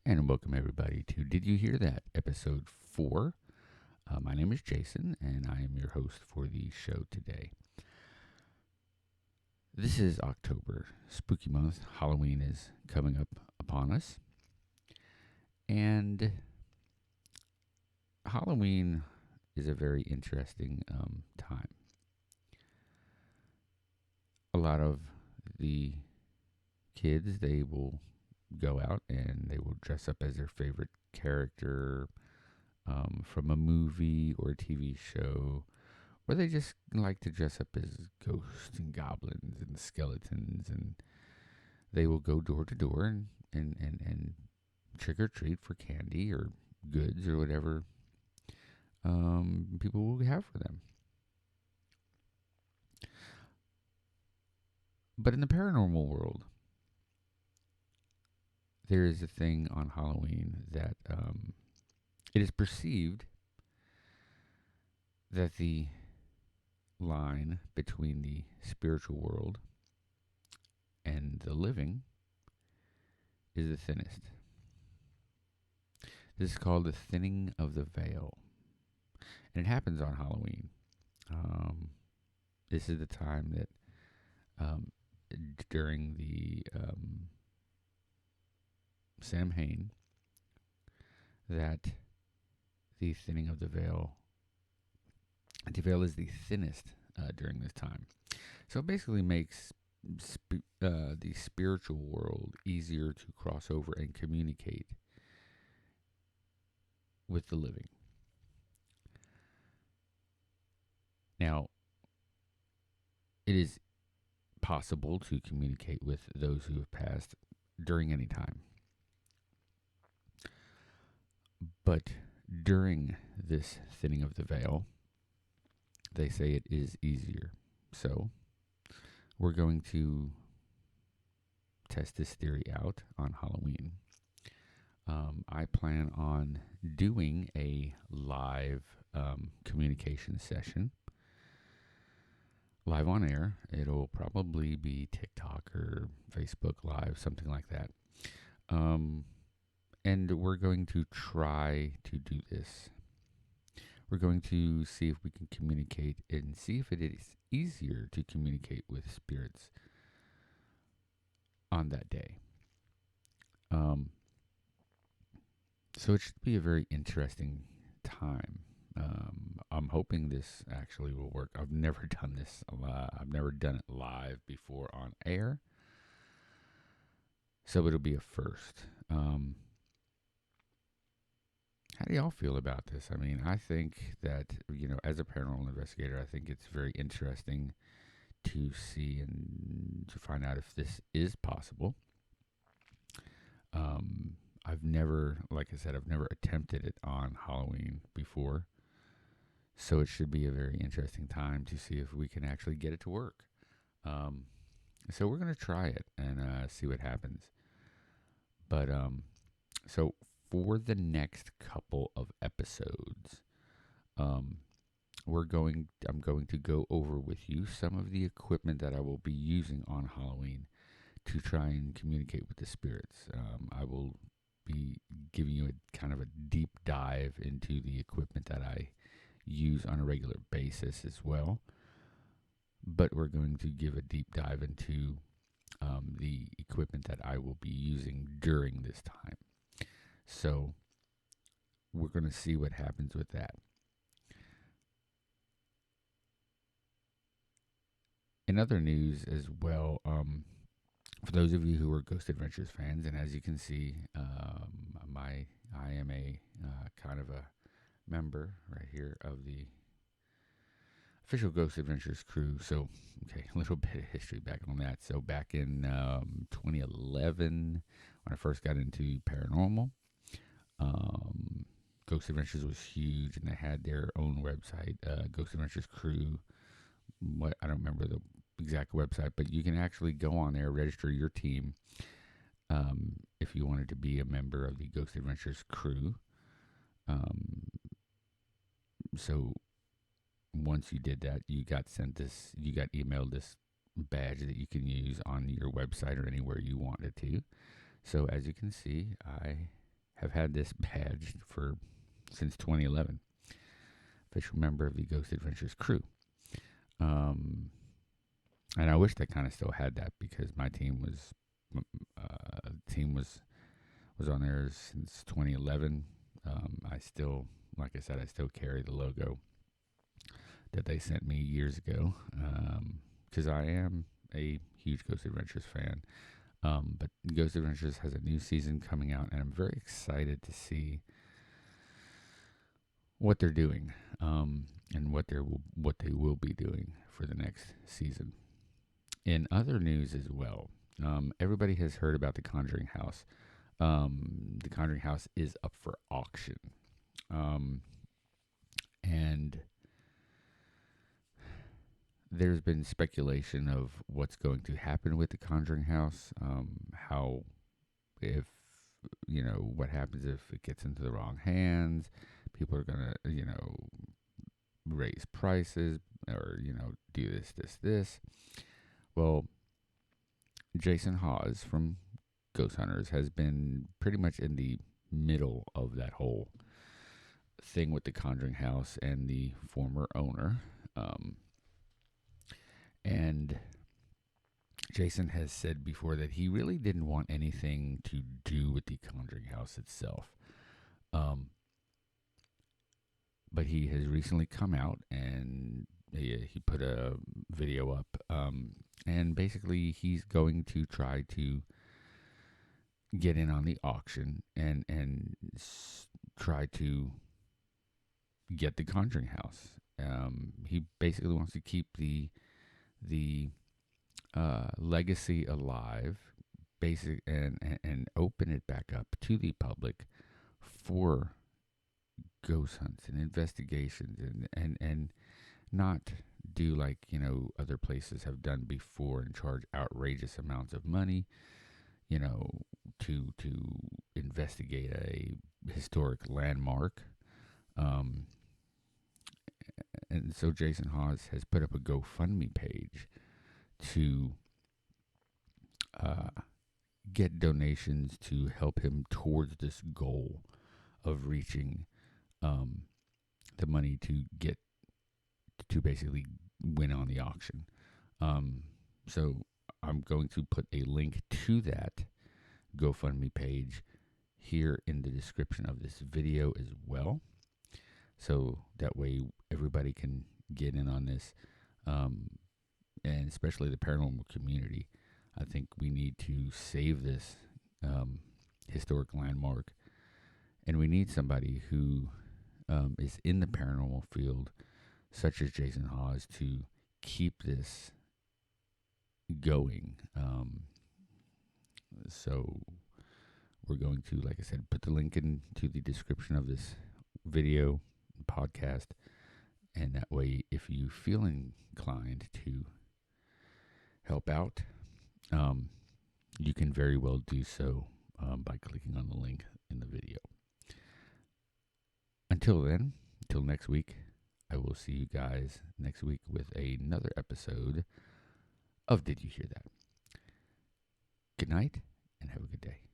And welcome everybody to Did You Hear That? Episode 4. My name is Jason, and I am your host for the show today. This is October, spooky month. Halloween is coming up upon us. And Halloween is a very interesting time. A lot of the kids, they will go out and they will dress up as their favorite character from a movie or a TV show, or they just like to dress up as ghosts and goblins and skeletons, and they will go door to door and trick or treat for candy or goods or whatever people will have for them. But in the paranormal world, there is a thing on Halloween that it is perceived that the line between the spiritual world and the living is the thinnest. This is called the thinning of the veil. And it happens on Halloween. This is the time that during the Samhain, that the thinning of the veil is the thinnest during this time. So it basically makes the spiritual world easier to cross over and communicate with the living. Now, it is possible to communicate with those who have passed during any time. But during this thinning of the veil, they say it is easier. So we're going to test this theory out on Halloween. I plan on doing a live communication session, live on air. It'll probably be TikTok or Facebook Live, something like that. And we're going to try to do this. We're going to see if we can communicate and see if it is easier to communicate with spirits on that day. So it should be a very interesting time. I'm hoping this actually will work. I've never done this. I've never done it live before on air. So it'll be a first. How do y'all feel about this? I mean, I think that, as a paranormal investigator, I think it's very interesting to see and to find out if this is possible. I've never attempted it on Halloween before. So it should be a very interesting time to see if we can actually get it to work. So we're going to try it and see what happens. But so for the next couple of episodes, I'm going to go over with you some of the equipment that I will be using on Halloween to try and communicate with the spirits. I will be giving you a kind of a deep dive into the equipment that I use on a regular basis as well. But we're going to give a deep dive into the equipment that I will be using during this time. So we're going to see what happens with that. In other news as well, for those of you who are Ghost Adventures fans, and as you can see, I am a kind of a member right here of the official Ghost Adventures crew. So, okay, a little bit of history back on that. So back in 2011, when I first got into paranormal, Ghost Adventures was huge, and they had their own website, Ghost Adventures Crew. I don't remember the exact website, but you can actually go on there, register your team, if you wanted to be a member of the Ghost Adventures Crew. So once you did that, you got emailed this badge that you can use on your website or anywhere you wanted to. So as you can see, I have had this badge since 2011. Official member of the Ghost Adventures crew. And I wish they kind of still had that, because my team was on there since 2011. I still, like I said, I still carry the logo that they sent me years ago, because I am a huge Ghost Adventures fan. But Ghost Adventures has a new season coming out, and I'm very excited to see what they're doing, and what they will be doing for the next season. In other news as well, everybody has heard about the Conjuring House. The Conjuring House is up for auction, and there's been speculation of what's going to happen with the Conjuring House. How, if what happens if it gets into the wrong hands? People are gonna, raise prices, or do this. Well, Jason Hawes from Ghost Hunters has been pretty much in the middle of that whole thing with the Conjuring House and the former owner. And Jason has said before that he really didn't want anything to do with the Conjuring House itself. But he has recently come out, and he put a video up, and basically he's going to try to get in on the auction and try to get the Conjuring House. He basically wants to keep the legacy alive, and open it back up to the public for ghost hunts and investigations, and not do like other places have done before and charge outrageous amounts of money to investigate a historic landmark. And so Jason Hawes has put up a GoFundMe page to get donations to help him towards this goal of reaching the money to basically win on the auction. So I'm going to put a link to that GoFundMe page here in the description of this video as well. So that way everybody can get in on this, and especially the paranormal community. I think we need to save this historic landmark, and we need somebody who is in the paranormal field, such as Jason Hawes, to keep this going. So we're going to, like I said, put the link into the description of this video podcast, and that way, if you feel inclined to help out, you can very well do so by clicking on the link in the video. Until then, until next week, I will see you guys next week with another episode of Did You Hear That? Good night, and have a good day.